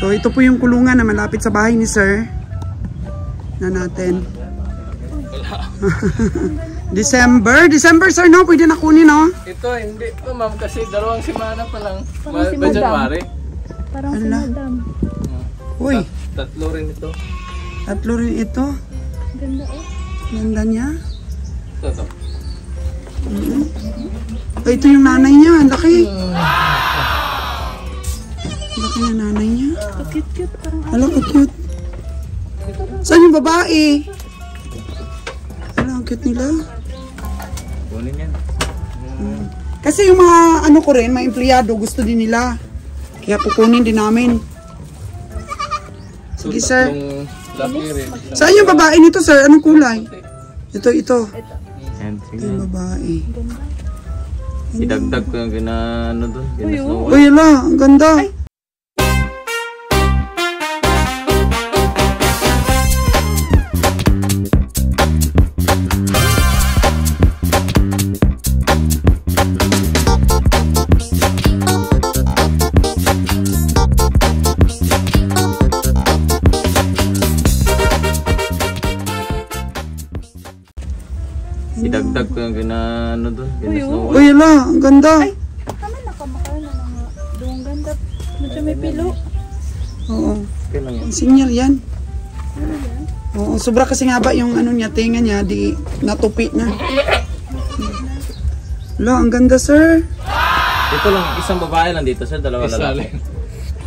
So ito po yung kulungan na malapit sa bahay ni Sir. Na natin. December sir, no? Pwede na kunin, no? Ito, hindi po ma'am, kasi 2 semana pa lang. Ba January? Parang si Madam. Uy. 3 rin ito. 3 rin ito. Ganda Ganda niya. Ito. Ay, ito yung nanay niya. Ang laki. Ang laki na nanay niya. Cute, parang Hala, cute. Saan yung babae? Hala, ang cute nila. Kunin yan. Kasi yung mga ano ko rin, mga empleyado, gusto din nila. Kaya kukunin din namin. Sige, sir. Saan yung babae nito, sir? Anong kulay? Ito. Ito yung babae. Idagdag ko yung gina-ano doon. Uy, ala, ang ganda. Idagdag ko yung gina-ano doon. Uy, ala, ang ganda. Ay, tama na kamakal na mga doong ganda. Medyo may pilo. Oo. Okay lang yan. Sinyal yan. Oo, sobra kasi nga ba yung ano niya, tinga niya, di natupi na. Ala, ang ganda, sir. Ito lang, isang babae lang dito, sir. 2 lalaki.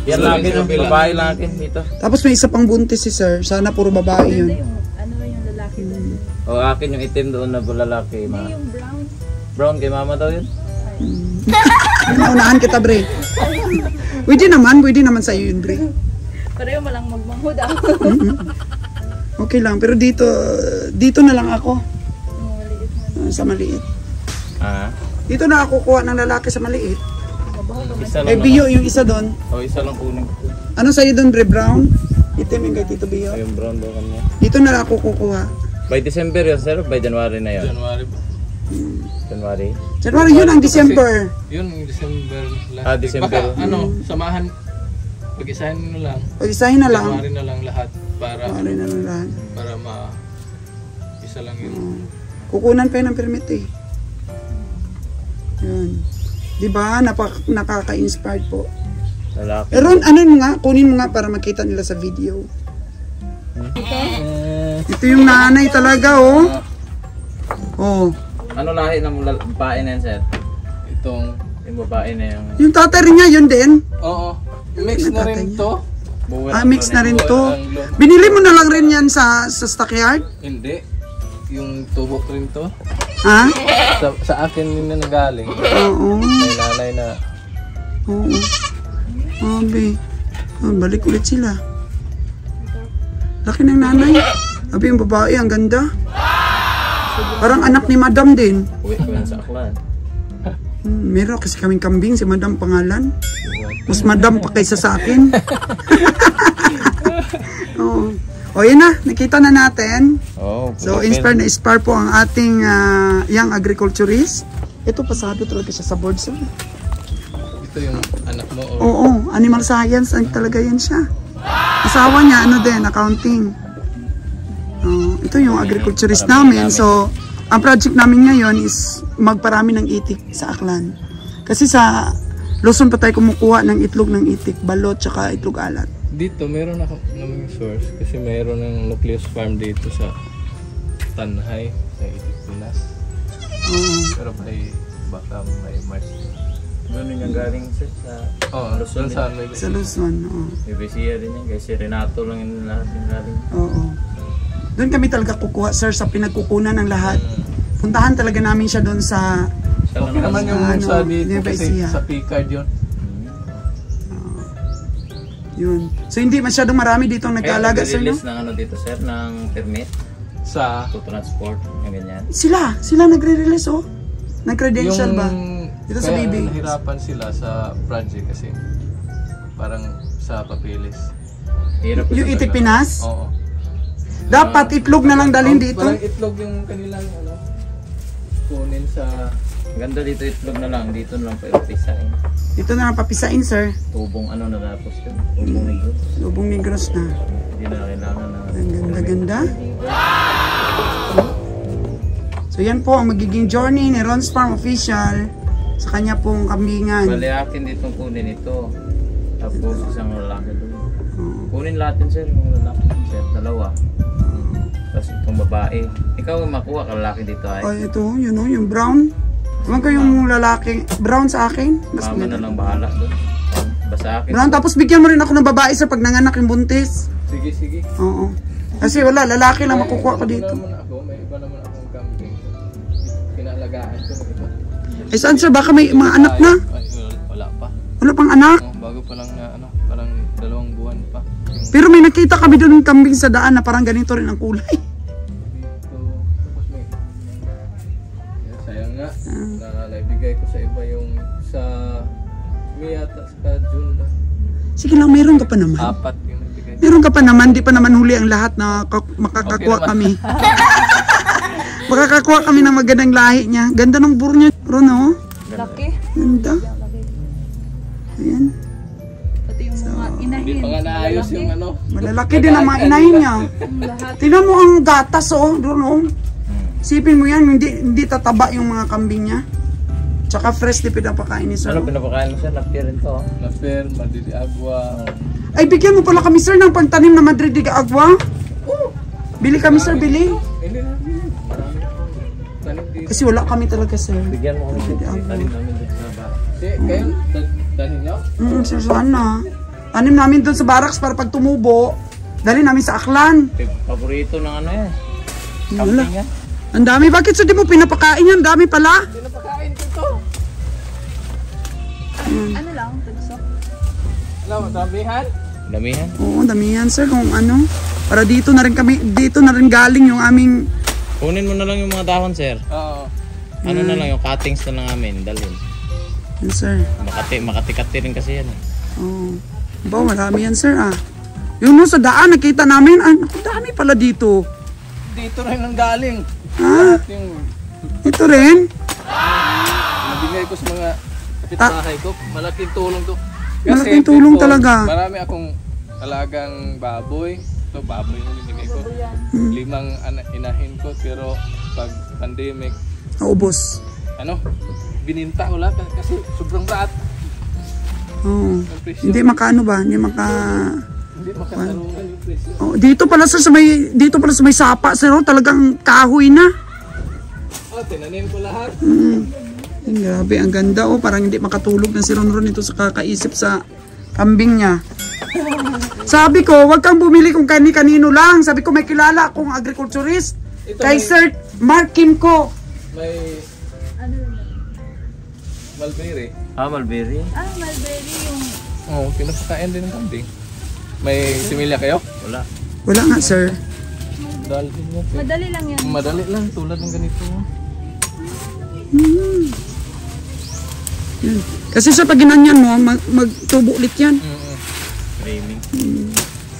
Yan lang yung babae lang dito. Tapos may isa pang buntis si sir. Sana puro babae yun. Ano yung lalaki doon? O akin yung itim doon na lalaki. Hindi yung brown. Brown kay mama daw yun? Naunahan kita, bre. Pwede naman sa'yo yun, bre. Pareho malang magmangho daw. Okay lang, pero dito na lang ako. Sa maliit. Ah? Dito na ako kuha ng lalaki sa maliit. Isa lang Biyo yung isa doon. O, isa lang kunin. Ano sa'yo doon, bre? Brown? Itim yung kay Tito Biyo. O, yung brown daw kanya. Dito na lang ako kukuha. By December yun, sir? By January na yun? January. January yun ang December. Yun, December last Ah, December. Baka, samahan, pag-isahin nyo lang. Pag-isahin na lang. January na lang lahat para Lahat. para isa lang yun. Kukunan pa yun ng permit eh. Yun. Diba? Nakaka-inspired po. Lalaki. Pero ano mo nga, kunin mo nga para makita nila sa video. Ito yung nanay talaga, oh. Oh. Ano lahi ng babae na yan, sir? Yung babae na yung... Yung tatay rin niya, yun din. Oo. Mix na rin to. Mix na rin to. Binili mo na lang rin yan sa stockyard? Hindi. Yung tubok rin to. Ha? Sa akin din na nagaling. Oo. May nanay na. Oo. Abi. Balik ulit sila. Laki ng nanay. Abi, yung babae, ang ganda. Parang anak ni Madam din. Uwi ko yan sa Aklan. Meron kasi kaming kambing, si Madam pangalan. Mas Madam pa kaysa sa akin. Oo. O yun na, nakita na natin. So inspire po ang ating young agriculturist. Ito pasado talaga siya sa board, sir. Ito yung anak mo. Oo, animal science talaga yan siya. Asawa niya, ano din, accounting. Ito yung agriculturist namin. So, ang project namin ngayon is magparami ng itik sa Aklan. Kasi sa Luzon pa tayo kumukuha ng itlog ng itik, balot, tsaka itlog alat. Dito, meron ako namang source. Kasi meron ng nucleus farm dito sa Tanhay, sa Pinas. Pero baka may Mars. Doon yung galing, sir, sa... Luzon. Sa Luzon, oo. UBCA din yan, kasi Renato lang yung lahat yung galing. Oo. Doon kami talaga kukuha, sir, sa pinagkukunan ng lahat. Puntahan talaga namin siya doon sa... Okay naman yung sa dito kasi sa Picard yun. Yun. So hindi masyadong marami dito ang nag-aalaga, sir, no? Kaya ng ano dito, sir, ng permit Sa... to transport, yung ganyan. Sila nagre-release, oh. Nag-credential ba? Dito sa kaya BB. nahirapan sila sa project kasi parang sa papeles. Hirap Yung itik Pinas? Oo. Dapat itlog na lang dalhin dito. Parang itlog yung kanilang kunin sa... Ganda dito, itlog na lang. Dito na lang pa ipisain. Dito na lang papisain, sir. Tubong ano na tapos yun. Lubong Negros na. Hindi na kailangan na. Ang ganda-ganda. So yan po ang magiging journey ni Ron's Farm Official sa kanya pong kambingan. Bali akin ditong kunin ito. Tapos isang lalaki doon. Kunin natin sir, yung lalaki sir, dalawa. Tapos itong babae. Ikaw makuha ka lalaki dito ay. Ay, ito, yun o, yung brown. Huwag kayong lalaki. Brown sa akin. Mas Mama na lang bahala doon. Basta akin. brown, tapos bigyan mo rin ako ng babae sir pag nanganak yung buntis. Sige. Oo. Kasi wala, lalaki lang makukuha ko dito. May iba naman akong kambing. Pinaalagaan ko. Eh saan sir, baka may mga anak na? Ay, wala pa. Wala pang anak? Bago pa lang na parang 2 buwan pa. Pero may nakita kami doon ng kambing sa daan na parang ganito rin ang kulay. Dito, tapos may... Sayang nga, naibigay ko sa iba yung sa... Miyata sa June lang. Sige lang, meron ka pa naman. 4 yung nabigay. Meron ka pa naman, di pa naman huli ang lahat na makakakuha Okay kami. Makakakuha kami ng magandang lahi niya. Ganda ng buro niya, Ron, oh. Laki. Ganda. Ayan. Pati yung mga inahin. Hindi pa nga naayos yung ano. Malalaki din ang mga inahin niya. Lahat. Tingnan mo ang gatas, oh. Doon, oh. Sipin mo yan, hindi tataba yung mga kambing niya. Tsaka fresh di pinapakain ni sir. Ano pinapakain mo sir? Napir rin to. Nafer, Madidi Agua. Ay, bigyan mo pala kami sir ng pagtanim na Madrid de Agua. Bili kami sir, bili. Hindi na. Marami akong tanim dito. Kasi wala kami talaga sir. Bigyan mo kami dito. Tanim namin dito sa bahay. Kayo, dalhin nyo? Sir, sana. Tanim namin doon sa barracks para pag tumubo, dali namin sa Aklan. Paborito ng ano yan. Wala. Kambing yan. Ang dami. Bakit sir di mo pinapakain yan? Ang dami pala. Pinapakain ko to. Ano lang, tugsok. Alam mo, damihan? Damihan. Oo, damihan sir kung ano. Para dito na rin kami, dito na rin galing yung aming... Kunin mo na lang yung mga dahon sir. Oo. Ano na lang yung cuttings na lang namin. Dalhin. Yan sir. Makati rin kasi yan eh. Oo. Ba, marami yan sir ah. Yung no, sa daan, nakita namin. Ang dami pala dito. Dito rin ang galing. Ha? Yung Ito rin? nabigay ko sa mga kapitbahay ko. Malaking tulong to. Malaking tulong before, talaga. Marami akong alagang baboy. Ito, baboy yung binigay ko. 5 inahin ko. Pero pag pandemic, Naubos. bininta ko lahat kasi sobrang raat. Oo. Ang presyo. Hindi makaano ba? Hindi maka... Hindi makatarungan yung presyo. Oh, dito pala sa may sapa sir, oh, talagang kahoy na. Tinanim ko lahat. Ay, grabe, ang ganda oh, parang hindi makatulog na si Ronron ito sa kakaisip sa kambing niya. Sabi ko, wag kang bumili kung kani-kanino lang. Sabi ko, may kilala akong agriculturist. Kay Sir Mark Kimco. May Ano yun? mulberry. Mulberry. Mulberry yung... Oo, pinapakain din ng kambing. May similya kayo? Wala. Wala nga sir. Dahil din yan. Madali lang yan. Madali lang, tulad ng ganito. Yan. Kasi sa pag ginanyan mo, magtubo ulit yan. Framing.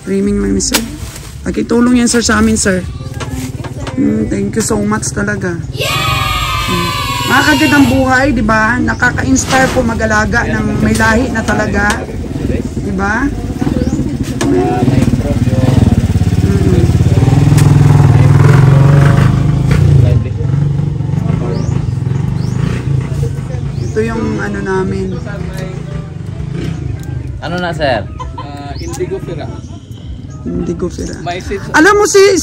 Framing lang ni sir. Pagkitulong yan sir sa amin sir. Thank you so much talaga. Makakagandang buhay, di ba? Nakaka-inspire po mag-alaga ng may lahi na talaga. Di ba? Na-improve yung livelihood. Ito yung ano namin. Ano na sir? Indigo Fira. Hindi ko sila. May seeds. Alam mo si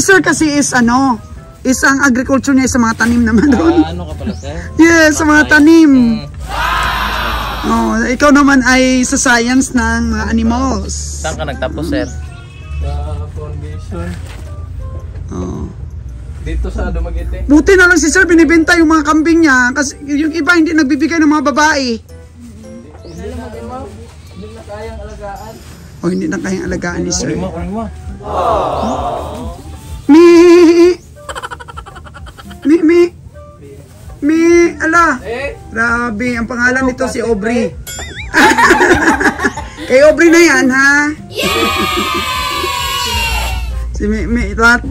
sir kasi is ano, is ang agriculture niya sa mga tanim naman doon. Ano ka pala sir? Yes, sa mga tanim. Oh, ikaw naman ay sa science ng mga animals. Saan ka nagtapos sir? Sa foundation. Oh. Dito sa Dumaguete. Buti na lang si sir binibenta yung mga kambing niya kasi yung iba hindi nagbibigay ng mga babae. Hindi na kayang alagaan. O hindi na kayang alagaan ni sir. Kunin mo. Ala. Grabe, ang pangalan nito si Aubrey. Kay Aubrey na yan, ha? Si Mi lahat.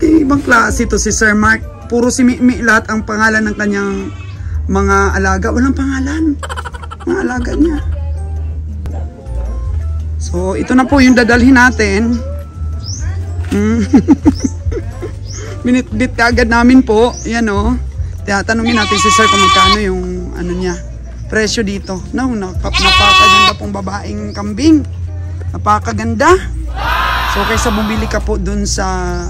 Ibang klase to si Sir Mark. Puro si Mi lahat ang pangalan ng kanyang mga alaga. Walang pangalan. Mga alaga niya. So, ito na po yung dadalhin natin. Minitbit ka agad namin po. Yan o. Tanungin natin si sir kung magkano yung ano niya, presyo dito. No, napakaganda pong babaeng kambing. Napakaganda. So, kaysa bumili ka po dun sa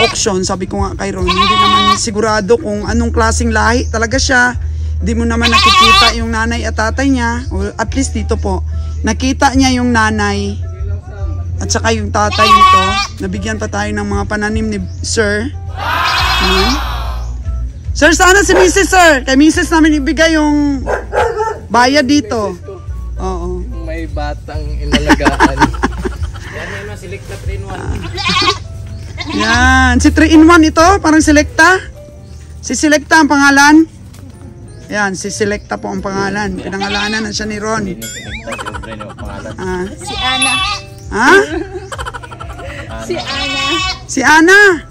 auction, sabi ko nga kay Ron, hindi naman sigurado kung anong klaseng lahi talaga siya. Hindi mo naman nakikita yung nanay at tatay niya. O at least dito po, nakita niya yung nanay at saka yung tatay nito. Nabigyan pa tayo ng mga pananim ni Sir. Sir, sana si Mrs. Sir. Kay Mrs. namin ibigay yung bayad dito. Oo. May batang inalagaan. Yan yung Selecta 3-in-1. Yan. Si 3-in-1 ito. Parang Selecta. Si Selecta ang pangalan. Yan. Si Selecta po ang pangalan. Pinangalanan na siya ni Ron. Hindi na Selecta, siyempre yung pangalan. Si Ana. Ha? Si Ana. Si Ana.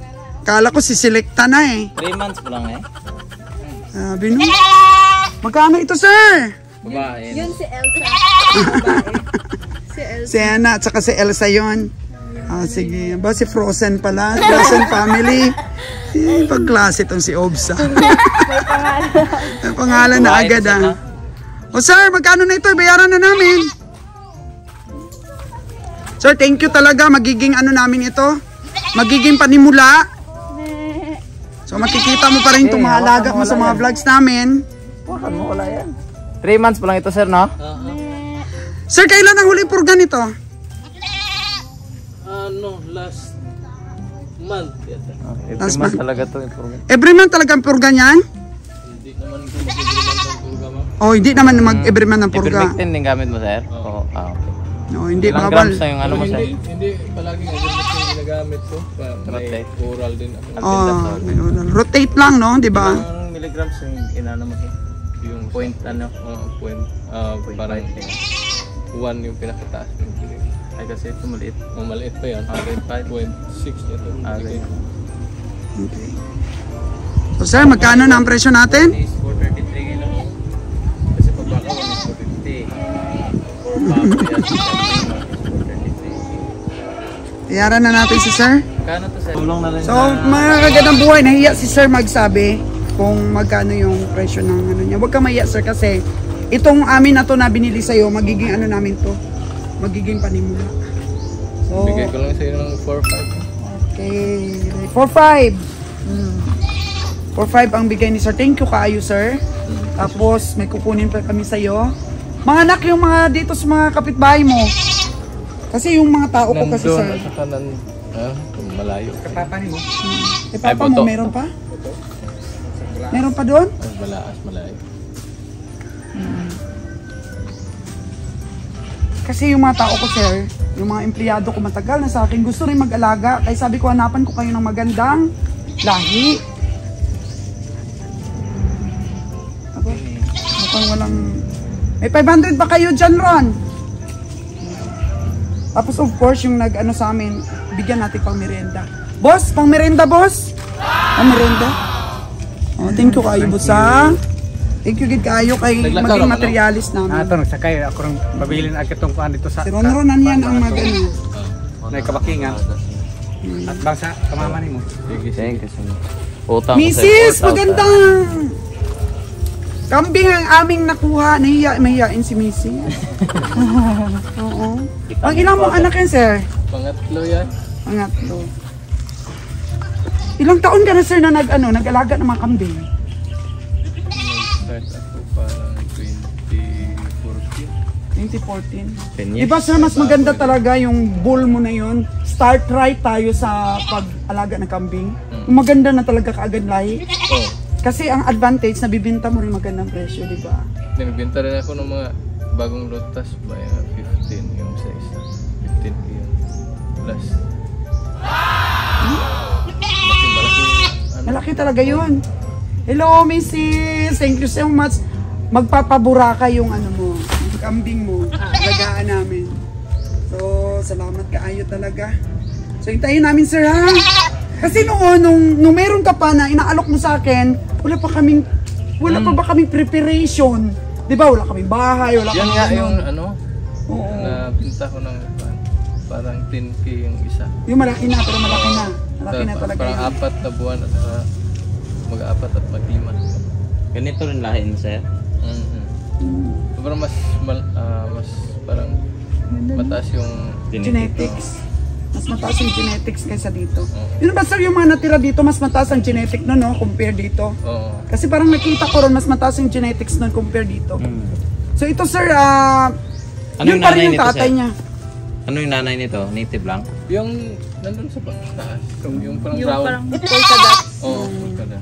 Kala ko si Selecta na eh. 3 months pa lang eh. Sabi no. Magkano ito, sir? Babae. Yun si Elsa. Babae. Si Elsa. Si Ana at saka si Elsa yun. Sige. Ba si Frozen pala? Frozen family. Pagklase itong si Obsa. May pangalan. May pangalan na agad ah. O sir, magkano na ito? Bayaran na namin. Sir, thank you talaga. Magiging ano namin ito? Magiging panimula. So makikita mo pa rin itong mga alaga mo sa mga vlogs namin. Wakan mo, wala yan. 3 months pa lang ito, sir, no? Sir, kailan ang huling purga nito? Last month yata. Every Last month month. talaga ito. Improvement. Every month talaga ang purga niyan? Hindi naman ko mag-implement ng purga mo. Oh, hindi naman mag-every month ng purga. Ivermectin din gamit mo, sir? Oo. Okay. No, hindi Ilang bawal. grams na yung ano mo, sir? Hindi palaging ivermectin yung ginagamit ko. May Rotate. oral din ako. Rotate lang, no? Di ba? Ilang milligrams yung inano mo, sir? Yung Point ano? point, parang 1 yung pinakataas yung kilig. Ay, kasi ito maliit. Maliit pa yan. 0.6 ito. Okay. Okay. So sir, magkano na ang presyo natin? Is 433 kilos. Kasi pag baka 1 is 450. Bago yan, 433. Iyaran na natin si sir. Kano to, sir? Tulong na lang So, mga kagandang buhay, nahiya si sir magsabi kung magkano yung presyo ng ano niya. Huwag ka mahiya sir kasi itong amin na to na binili sa'yo, magiging ano namin to. Magiging panimula. So, Bigay ko lang sa iyo ng 4-5. okay. 4-5. 4-5 ang bigay ni sir. Thank you kaayo sir. Tapos may kukunin pa kami sa'yo. Mga anak yung mga dito sa mga kapitbahay mo. Kasi yung mga tao ko kasi sir. Nandun sa kanan. Malayo. Eh papa Ay, mo, buto. meron pa? Meron pa doon? Malayo. Kasi yung mga tao ko sir, yung mga empleyado ko matagal na sa akin, gusto rin mag-alaga. Kaya sabi ko, hanapan ko kayo ng magandang lahi. Aba, mukhang walang... May 500 ba kayo dyan, Ron? Tapos of course, yung nag-ano sa amin, bigyan natin pang merienda. Boss, pang merienda, boss? Pang merienda? Oh, thank you kayo, boss, ha? Thank you, gid kayo kay maging materialist namin. Ito, nagsakay ako rin mabilin agad itong kuhan dito sa... Si Ron Ronan yan ang mag-ano. Nagkabakingan. At bangsa, kamama ni mo. Thank you so much. Utang ko, sir. Mrs. 4,000. Magandang kambing ang aming nakuha. Mahihain si Mrs. Oo. Ang ilang mong anak yan, sir? Pangatlo yan. Pangatlo. Ilang taon ka na, sir, na nag-alaga ng mga kambing? Nag-start ako parang 2014. 2014. 10 years. Diba, sir, mas maganda talaga yung bull mo na yun. Start right tayo sa pag-alaga ng kambing. Maganda na talaga kaagad lahi. Oh. Kasi ang advantage, nabibinta mo rin magandang presyo, di ba? Nagbenta rin ako ng mga bagong lotas by 15 yung sa isa. 15 yun. Plus. Malaki talaga yun. Hello, Mrs. Thank you so much. Magpapaburaka yung ano mo, yung kambing mo. Alagaan namin. So, salamat kaayo talaga. So, hintayin namin, sir, ha? Kasi noon, nung meron ka pa na inaalok mo sa akin, wala pa ba kaming preparation? Di ba? Wala kaming bahay, wala Yan kaming nga yung ano, Oo. na Nabinta ko ng parang 10K yung isa. Yung malaki na, pero malaki na. Malaki na talaga Parang yun. 4 na buwan at saka mag-4 at mag-5. Ganito rin lahin, sir. Sobrang mas parang mataas yung Genetics. Mas mataas yung genetics kaysa dito. Yun ba sir, yung mga natira dito, mas mataas ang genetic nun, no? Compare dito. Oo. Kasi parang nakita ko ron, mas mataas yung genetics nun compare dito. So ito sir, yun pa rin yung tatay niya. Ano yung nanay nito? Native lang? Yung nandun sa taas. Yung parang Yung brown. parang polka dots. Oo, kada.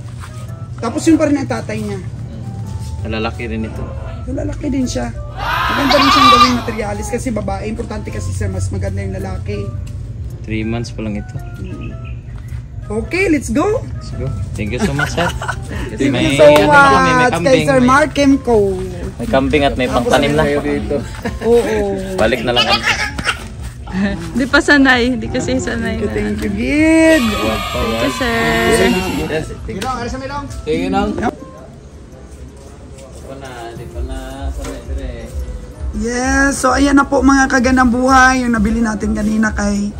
Tapos yun pa rin ang tatay niya. Lalaki rin ito. Lalaki din siya. Maganda rin siyang gawing materialis kasi babae. Importante kasi sir, mas maganda yung lalaki. 3 months pa lang ito. Okay, let's go. Let's go. Thank you so much, sir. Thank May you so ano pa kami, may much kambing. kay Sir Mark Kemco. May kambing at may pangtanim na. Dito. Oo. Balik na lang kami. Di pa sanay. Di kasi sanay na. Thank you, Gid. Thank you, sir. Tingin lang. Di pa na sanay dire. Yes, so ayan na po mga kagandang buhay yung nabili natin kanina kay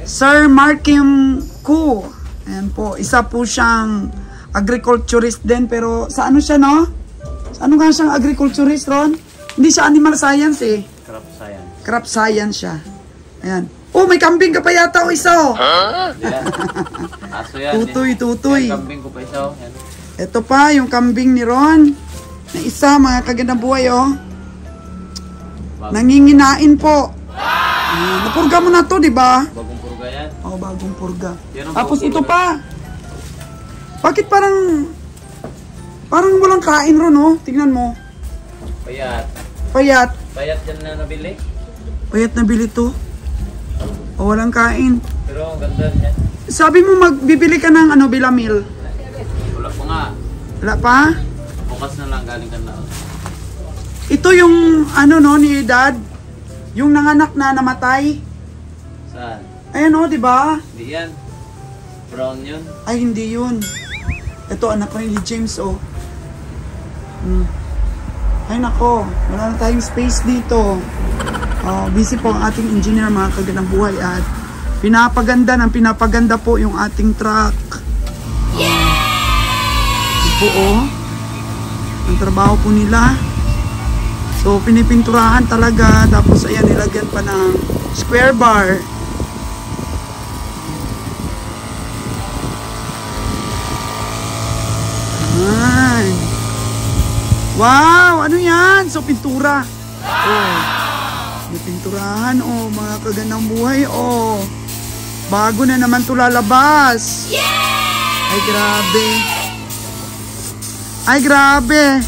Sir Mark Kemco. Ayan po, isa po siyang agriculturist din pero sa ano siya no? Sa ano nga siyang agriculturist Ron? Hindi siya animal science eh. Crop science. Crop science siya. Ayan. Oh, may kambing ka pa yata o isa oh. Aso yan. Tutoy. Yan, kambing ko pa isa. Yan. Ito pa yung kambing ni Ron. Na isa mga kagandang buhay oh. Nanginginain po. Napurga mo na to, di ba? Bagong purga yan. Oh, bagong purga. Yan ang Tapos bagong ito purga. pa. Bakit parang walang kain ron, oh? Tingnan mo. Payat. Payat. Payat yan na nabili. Payat na bili to. O, walang kain. Pero ang ganda niya. Sabi mo magbibili ka ng ano, bilamil. Wala pa nga. Wala pa? Bukas na lang galing ka na. Ito yung ano no ni Dad. Yung nanganak na namatay. Saan? Ayan oh, di ba? Hindi yan. Brown yun. Ay, hindi yun. Ito, anak ko ni James, oh. Ay, nako. Wala na tayong space dito. Busy po ang ating engineer, mga kagandang buhay. At pinapaganda po yung ating truck. Ito po, oh. Ang trabaho po nila. So, pinipinturahan talaga. Tapos, ayan, nilagyan pa ng square bar. Ayan. Wow! Ano yan? So, pintura. Oh. May pinturahan. Oh, mga kagandang buhay. Oh. Bago na naman ito lalabas. Ay, grabe. Ay, grabe.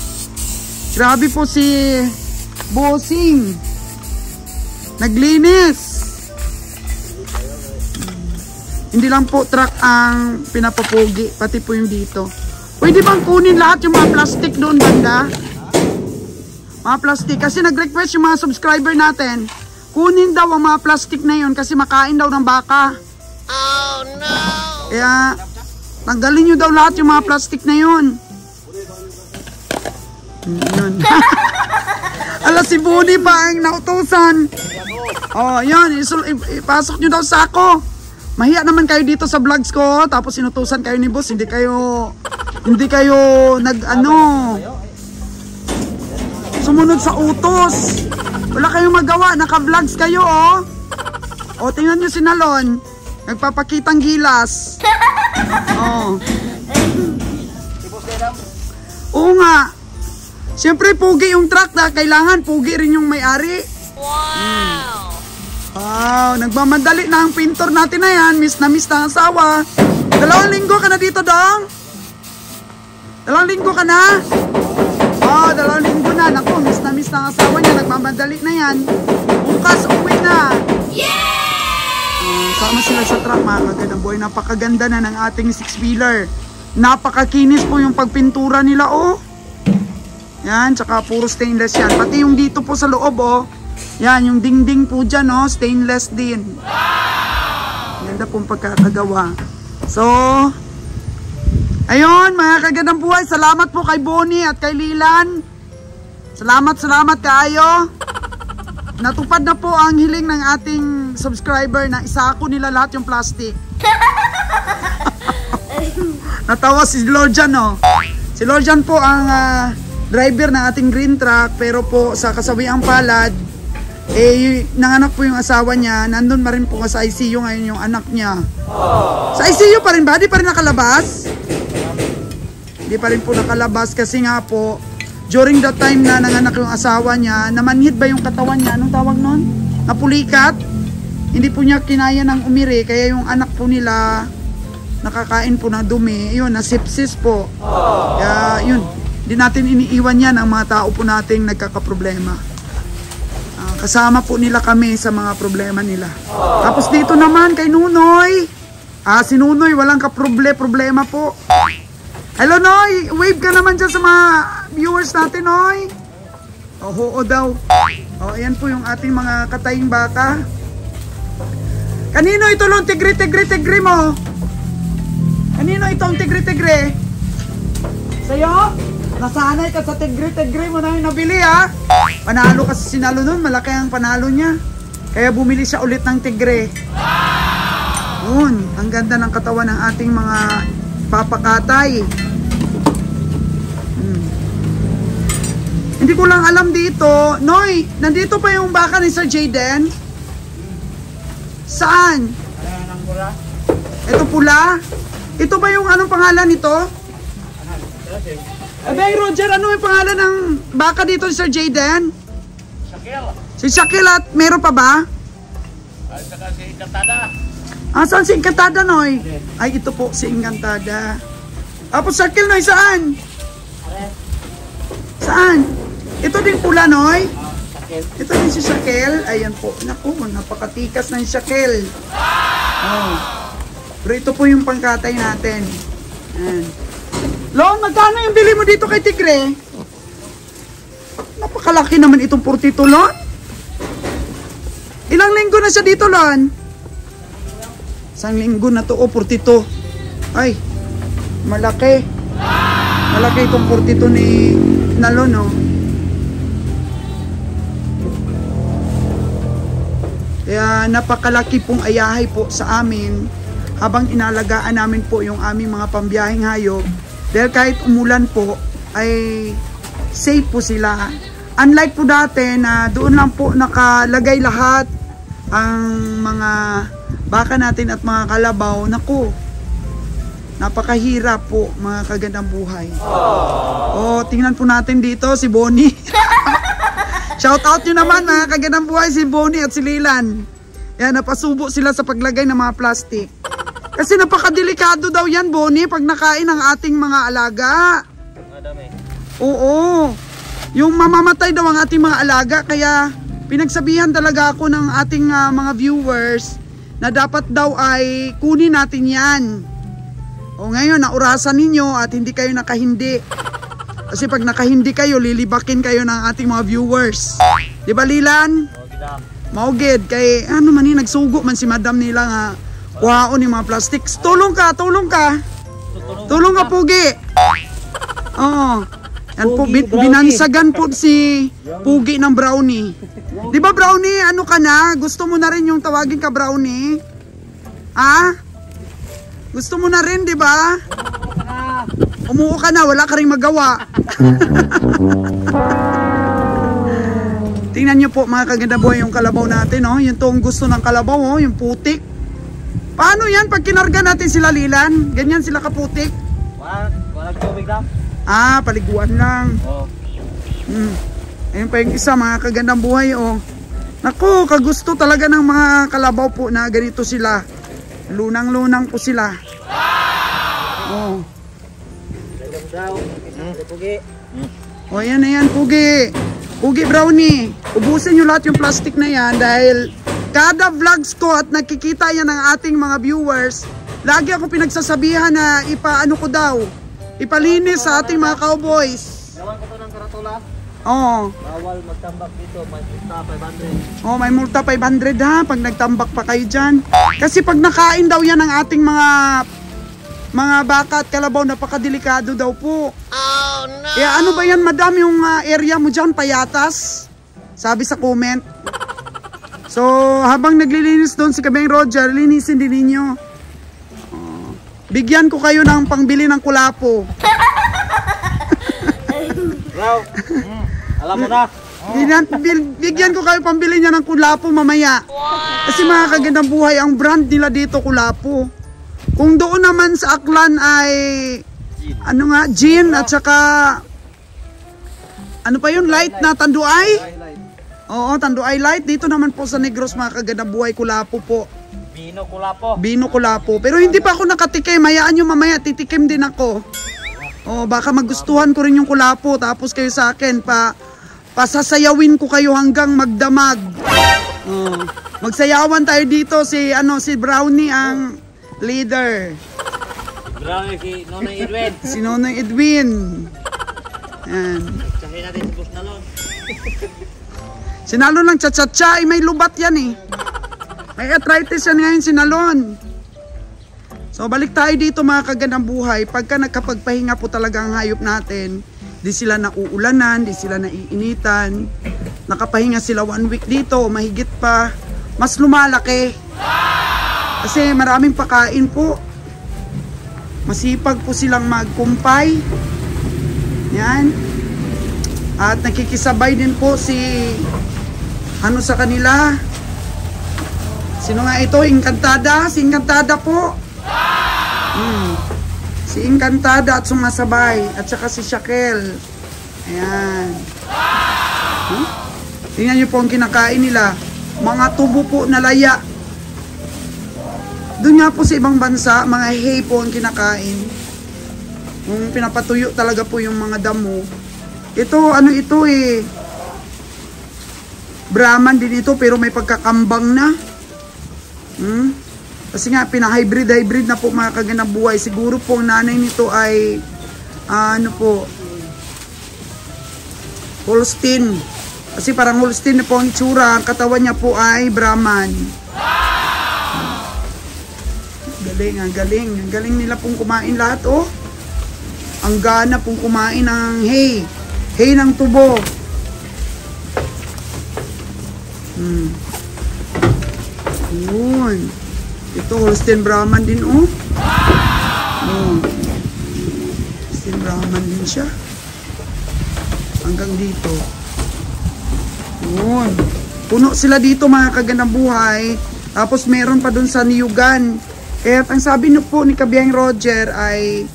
Grabe po si Bossing. Naglinis. Hindi lang po truck ang pinapapogi, pati po yung dito. Pwede bang kunin lahat yung mga plastic doon banda? Mga plastic. Kasi nag-request yung mga subscriber natin. Kunin daw ang mga plastic na yun kasi makain daw ng baka. Oh no! Kaya tanggalin nyo daw lahat yung mga plastic na yun. Yun. Ala, si Budi pa ang nautusan. Oh, yun. Ipasok nyo daw sa ako. Mahiya naman kayo dito sa vlogs ko. Tapos inutusan kayo ni boss. Hindi kayo sumunod sa utos. Wala kayong magawa. Naka-vlogs kayo, oh. O, tingnan nyo si Nalon. Nagpapakitang gilas. Oh. Oo nga. Siyempre, pugi yung truck na. Kailangan pugi rin yung may-ari. Wow! Wow, nagmamadali na ang pintor natin na yan. Miss na ang asawa. 2 linggo ka na dito, Dong? 2 linggo ka na? Oh, 2 linggo na. Naku, miss na ang asawa niya. Nagmamadali na yan. Bukas, uwi na. Sama sila sa truck, mga kagandang buhay. Napakaganda na ng ating 6-wheeler. Napakakinis po yung pagpintura nila, oh. Yan, tsaka puro stainless yan. Pati yung dito po sa loob, oh. Yan, yung dingding po dyan, oh. Stainless din. Ganda pong pagkakagawa. So, ayun, mga kagandang buhay. Salamat po kay Bonnie at kay Lilan. Salamat kayo. natupad na po ang hiling ng ating subscriber na isako nila lahat yung plastic. Natawa si Lorjan, no? Si Lorjan po ang driver ng ating green truck, pero po sa kasawiang palad, nanganak po yung asawa niya. Nandun pa rin po sa ICU ngayon yung anak niya. Sa ICU pa rin ba? Di pa rin nakalabas? Di pa rin po nakalabas kasi nga po, during that time na nanganak yung asawa niya, namanhid ba yung katawan niya? Anong tawag nun? Napulikat? Hindi po niya kinaya ng umiri, kaya yung anak po nila nakakain po ng dumi. Yun, nasipsis po. Kaya yun, di natin iniiwan yan ang mga tao po nating nagkakaproblema. Kasama po nila kami sa mga problema nila. Tapos dito naman kay Nunoy. Si Nunoy walang problema po. Hello Noy, wave ka naman dyan sa mga viewers natin, Noy. Oo daw. Ayan po yung ating mga kataying baka. Kanino ito long tigre mo? Kanino itong tigre? Sa'yo? Nasanay ka sa tigre mo na yung nabili, ha? Panalo kasi sinalo nun, malaki ang panalo niya. Kaya bumili siya ulit ng tigre. Yun, ang ganda ng katawan ng ating mga papakatay. Hindi ko lang alam dito. Noy, nandito pa yung baka ni Sir Jayden? Saan? Ito pula? Ito ba yung anong pangalan nito? Abay Roger, ano yung pangalan ng baka dito ni Sir Jayden? Shakil. Si Shakil, at meron pa ba? Saka si Encantada. Saan si Encantada, Noy? Ay, ito po si Encantada. Tapos Shakil, Noy, saan? Saan? Ito din pula, Noy? Ito din si Shakil. Ayan po. Naku, napakatikas ng Shakil. Pero ito po yung pangkatay natin. Ayan. Lon, magkano yung bili mo dito kay Tigre? Napakalaki naman itong 42, Lon. Ilang linggo na siya dito, Lon? Isang linggo na to, 42. Ay, malaki. Malaki itong 42 ni Nalon, no? Kaya napakalaki pong ayahay po sa amin habang inalagaan namin po yung aming mga pambiyaheng hayop. Dahil kahit umulan po, ay safe po sila. Unlike po dati na doon lang po nakalagay lahat ang mga baka natin at mga kalabaw. Naku, napakahirap po mga kagandang buhay. Tingnan po natin dito si Bonnie. Shout out nyo naman mga kagandang buhay, si Bonnie at si Lilan. Yan, napasubo sila sa paglagay ng mga plastic. Kasi napakadelikado daw yan, Bonnie, pag nakain ang ating mga alaga. Oo. Yung mamamatay daw ang ating mga alaga. Kaya pinagsabihan talaga ako ng ating mga viewers na dapat daw ay kunin natin yan. Ngayon, naurasan ninyo at hindi kayo nakahindi. Kasi pag nakahindi kayo, lilibakin kayo ng ating mga viewers. Di ba, Lilan? Maugid. Kay ano man nagsugo man si madam nila nga waon yung mga plastics. Tulong ka. Tulong ka, Pugi. Yan po, binansagan po si Pugi ng Brownie. Di ba, Brownie, ano ka na? Gusto mo na rin yung tawagin ka, Brownie? Gusto mo na rin, di ba? Umuo ka na, wala ka rin magawa. Tingnan nyo po mga kaganda buhay yung kalabaw natin, yung toong gusto ng kalabaw, yung putik. Paano yan pag kinarga natin sila, Lilan? Ganyan sila kaputik? Walang tubig lang. Paliguan lang. Ayun pa yung isa, mga kagandang buhay, Naku, kagusto talaga ng mga kalabaw po na ganito sila. Lunang-lunang po sila. Ayan, Pugi. Pugi, Brownie. Ubusin nyo lahat yung plastic na yan dahil kada vlogs ko at nakikita yan ng ating mga viewers, lagi ako pinagsasabihan na ipaano ko daw, ipalinis sa ating mga cowboys. Gawan ko to ng karatula. Bawal magtambak dito, may multa 500. May multa 500 ha, pag nagtambak pa kayo dyan. Kasi pag nakain daw yan ng ating mga baka at kalabaw, napakadelikado daw po. Oh no! Kaya ano ba yan, madam, yung area mo dyan, payatas? Sabi sa comment. So, habang naglilinis doon si Kabeng Roger, linisin din ninyo. Bigyan ko kayo ng pangbili ng kulapo. Raw. Alam mo na. Bigyan ko kayo pambili niya ng kulapo mamaya. Kasi mga kagandang buhay, ang brand nila dito kulapo. Kung doon naman sa Aklan ay ano nga, gin at saka ano pa yun, light na tanduay? Oo, tanduay light. Dito naman po sa Negros mga kagandang buhay, kulapo po. Bino kulapo. Bino kulapo. Pero hindi pa ako nakatikim. Hayaan nyo mamaya, titikim din ako. Oh, baka magustuhan ko rin yung kulapo. Tapos kayo sa akin, pasasayawin ko kayo hanggang magdamag. Oh, magsayawan tayo dito. Si Brownie ang leader. Brownie si Nonoy Edwin. Si Nonoy Edwin. Yan. Sabihin natin si Boss Nalon. Sinalo ng cha-cha-cha, may lubat yan eh. May arthritis yan ngayon, sinalon. So balik tayo dito mga kagandang buhay. Pagka nagkapagpahinga po talaga ang hayop natin, di sila nauulanan, di sila naiinitan. Nakapahinga sila 1 week dito, mahigit pa. Mas lumalaki. Kasi maraming pakain po. Masipag po silang magkumpay. Yan. At nakikisabay din po si sa kanila. Sino nga ito? Encantada? Si Encantada po. Si Encantada at sumasabay. At saka si Shakel. Ayan. Tingnan nyo po ang kinakain nila. Mga tubo po na laya. Doon nga po sa ibang bansa, mga hay po ang kinakain. Kung pinapatuyo talaga po yung mga damo. Ito, ano ito eh. Brahman din ito pero may pagkakambang na. Kasi nga pinahybrid na po mga kagandang buhay. Siguro po ang nanay nito ay Holstein. Kasi parang Holstein na po ang itsura. Ang katawan niya po ay Brahman. Galing, ang galing. Ang galing nila pong kumain lahat, oh. Ang gana pong kumain ng hay. Hay ng tubo. Yun. Ito, Holstein Brahman din, oh. Holstein Brahman din siya. Hanggang dito. Yun. Puno sila dito mga kagandang buhay. Tapos meron pa dun sa Niyugan. Kaya ang sabi no po ni Kabeng Roger ay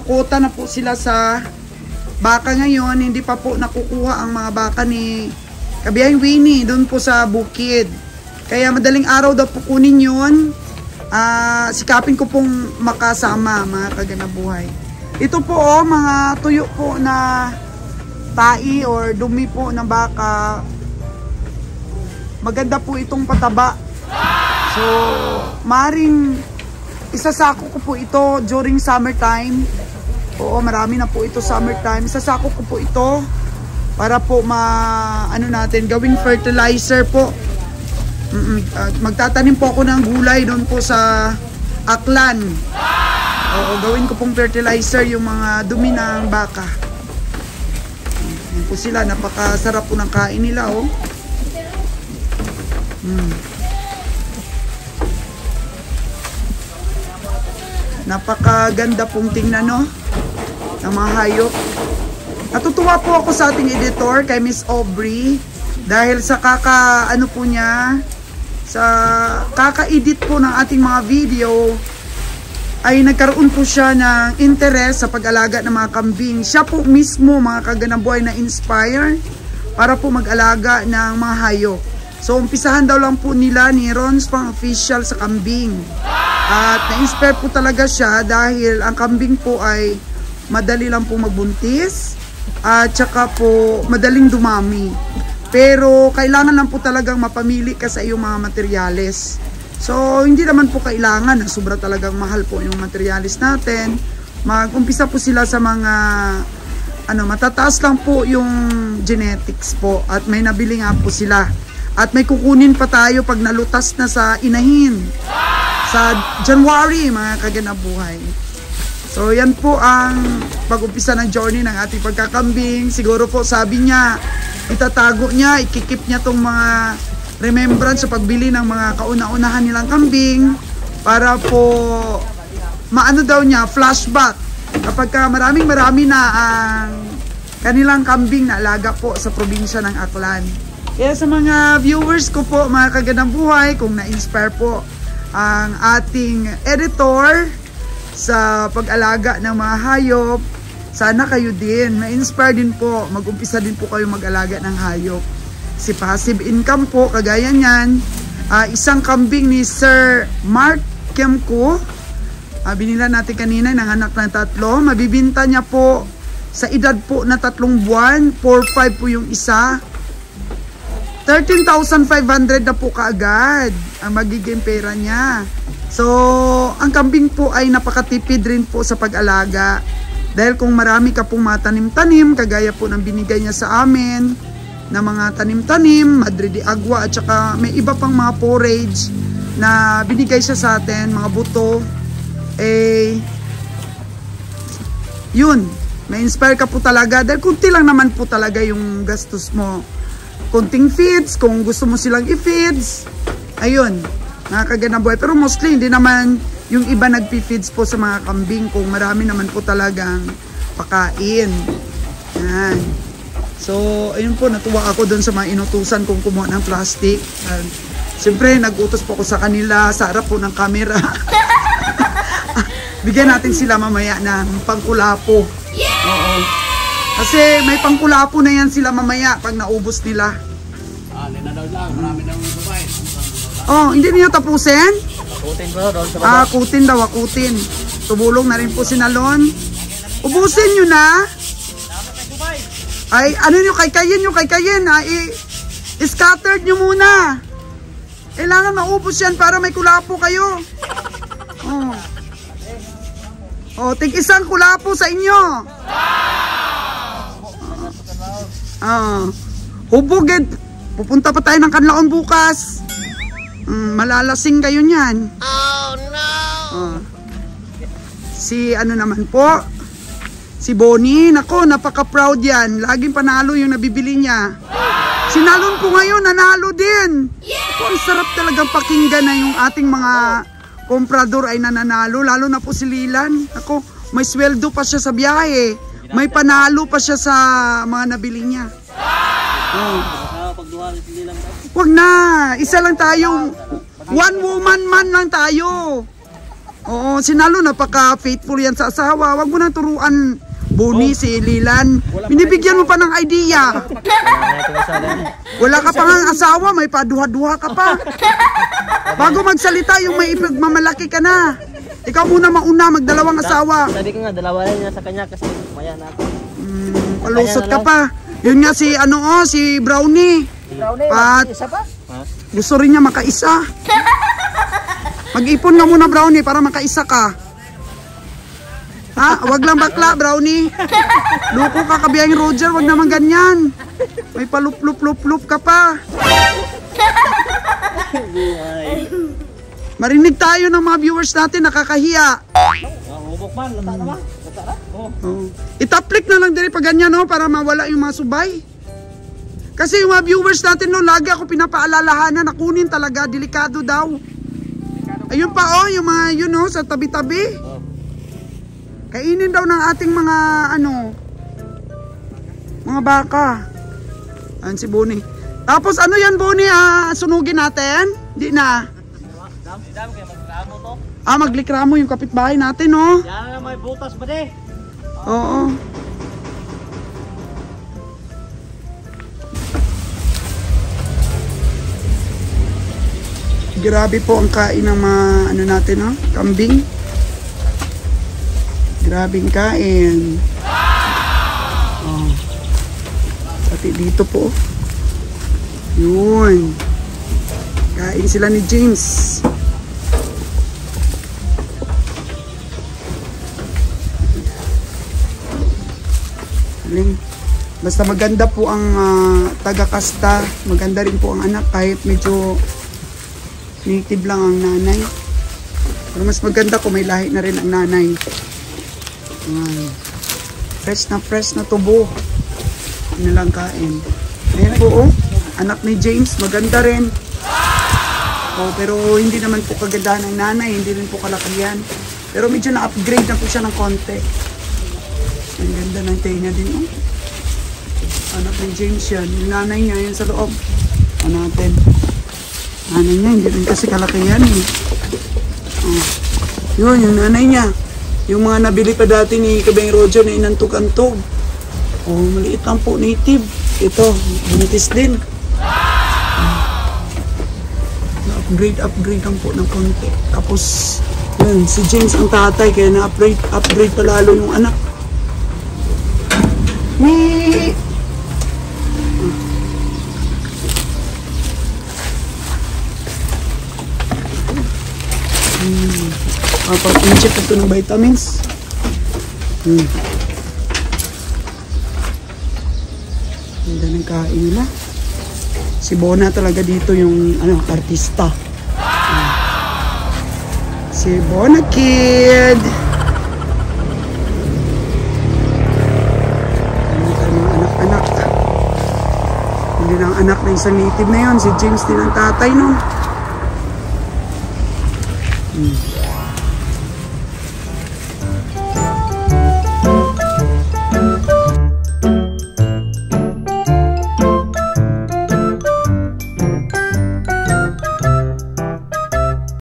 kota na po sila sa baka ngayon. Hindi pa po nakukuha ang mga baka ni Kabeng Winnie doon po sa bukid. Kaya madaling araw daw po kunin yun. Sikapin ko pong makasama mga kagandang buhay. Ito po mga tuyo po na tai or dumi po ng baka. Maganda po itong pataba. So, maring isasako ko po ito during summertime. Oo, marami na po ito summertime. Isasako ko po ito para po gawing fertilizer po. Magtatanim po ako ng gulay doon po sa Aklan. Oo, gawin ko pong fertilizer yung mga dumi ng baka. Yan po sila, napakasarap po ng kain nila, oh. Napakaganda pong tingnan, no? Ng mga hayop. Natutuwa po ako sa ating editor, kay Miss Aubrey, dahil sa kaka-edit po ng ating mga video, ay nagkaroon po siya ng interest sa pag-alaga ng mga kambing. Siya po mismo, mga kagandang buhay, na inspire para po mag-alaga ng mga hayop. So, umpisahan daw lang po nila ni Ron's pang official sa kambing. At na-inspire po talaga siya dahil ang kambing po ay madali lang po magbuntis at saka po madaling dumami. Pero kailangan lang po talagang mapamili ka sa iyong mga materyales. So, hindi naman po kailangan na sobra talagang mahal po yung materyales natin. Mag-umpisa po sila sa mga matataas lang po yung genetics po at may nabili nga po sila. At may kukunin pa tayo pag nalutas na sa inahin. Sa January, mga kagandang buhay. So, yan po ang pag-umpisa ng journey ng ating pagkakambing. Siguro po, sabi niya, itatago niya, ikikip niya tong mga remembrance sa pagbili ng mga kauna-unahan nilang kambing para po maano daw niya, flashback kapag ka marami na ang kanilang kambing na alaga po sa probinsya ng Aklan. Kaya sa mga viewers ko po, mga kagandang buhay, kung na-inspire po ang ating editor sa pag-alaga ng mga hayop, sana kayo din, ma-inspire din po, mag-umpisa din po kayo mag-alaga ng hayop. Si passive income po, kagaya niyan, isang kambing ni Sir Mark Kemko, binila natin kanina, nanganak ng 3, mabibinta niya po sa edad po na 3 buwan, 4-5 po yung isa, 13,500 na po kaagad ang magiging pera niya. So, ang kambing po ay napakatipid rin po sa pag-alaga. Dahil kung marami ka pong matanim-tanim, kagaya po ng binigay niya sa amin, na mga tanim-tanim, Madre de Agua, at saka may iba pang mga forage na binigay siya sa atin, mga buto, yun, may inspire ka po talaga. Dahil kunti lang naman po talaga yung gastos mo. Kunting feeds, kung gusto mo silang i-feeds, ayun, nakakagandang buhay. Pero mostly, hindi naman yung iba nagpi-feeds po sa mga kambing, kung marami naman po talagang pakain. Yan. So, ayun po, natuwa ako doon sa mga inutusan kong kumuha ng plastic. Siyempre, nag-utos po ako sa kanila, sa harap po ng camera. Bigyan natin sila mamaya ng pangkulapo. Oo. Kasi may pangkulapo na yan sila mamaya pag naubos nila. Oh, hindi niyo tapusin? Akutin ko doon sa baba. Akutin daw, akutin. Tumulong na rin po si Nalon. Ubusin nyo na. Ay, ano nyo, kaykayin nyo, kaykayin. I-scattered nyo muna. Kailangan maubos yan para may kulapo kayo. Oh. Oh, tig-isang kulapo sa inyo. Hubugin. Pupunta pa tayo ng Kanlaon bukas. Malalasing kayo niyan. Oh no. Si ano naman po, si Bonnie, nako, napaka-proud yan. Laging panalo yung nabibili niya. Sinalon po ngayon, nanalo din. Ako, ang sarap talagang pakinggan na yung ating mga komprador ay nananalo. Lalo na po si Lilan. Ako, may sweldo pa siya sa biyahe. May panalo pa siya sa mga nabili niya. Oh. Wag na. Isa lang tayo. One woman man lang tayo. Oo, sinalo, napaka-faithful yan sa asawa. Wag mo nang turuan, Bonnie, si Lilan. Binibigyan mo pa ng idea. Wala ka pa nga asawa, may paduha-duha ka pa. Bago magsalita, yung may ipagmamalaki ka na. Ikaw muna mauna, magdalawang asawa. Sabi ko nga, dalawa lang niya sa kanya kasi maya na ako. Palusot ka pa. Yun nga si, si Brownie. At Isa pa? gusto rin niya makaisa. Mag-ipon nga muna, Brownie, para makaisa ka. Ha? Wag lang bakla, Brownie. Luko ka kabiyang Roger, wag naman ganyan. May palup-lup-lup-lup ka pa. Marinig tayo ng mga viewers natin, nakakahiya. Hubok man, lata naman. Itaplik na lang din pag ganyan, no, para mawala yung mga subay. Kasi yung mga viewers natin, no, lagi ako pinapaalalahanan na kunin talaga, delikado daw. Ayun pa, yung mga yun, no, sa tabi-tabi. Kainin daw ng ating mga, mga baka. Ayan si Bonnie. Tapos ano yan, Bonnie, sunugin natin? Di na. Maglikramo yung kapitbahay natin, no? Yan na may butas ba de? Oo. Grabe po ang kain ng mga natin, no? Kambing. Grabing kain. Oh. Pati dito po. Yun. Kain sila ni James. Basta maganda po ang taga-kasta. Maganda rin po ang anak kahit medyo native lang ang nanay. Pero mas maganda kung may lahi na rin ang nanay. Fresh na tubo. Nilang kain. Ayan po, anak ni James, maganda rin. Oh, pero hindi naman po kaganda ng nanay, hindi rin po kalakihan. Pero medyo na-upgrade na po siya ng konti. Ang ganda ng tenga din, oh. Anak ni James yan. Yung nanay niya, yun sa loob. Ano natin? Nanay niya, hindi rin kasi kalakihan, eh. Oh. Yun, yung nanay niya. Yung mga nabili pa dati ni Kabeng Roger na inantog-antog. Oh, maliit lang po, native. Ito, buntis din. Upgrade lang po ng konti. Tapos, yun, si James ang tatay, kaya na-upgrade pa lalo yung anak. Pag-incheck ito ng vitamins. Ganda ng kain nila. Si Bona talaga dito yung artista. Si Bona Kid. Ano tayo mga anak-anak. Hindi lang anak na isang native na yun. Si James din ang tatay nun.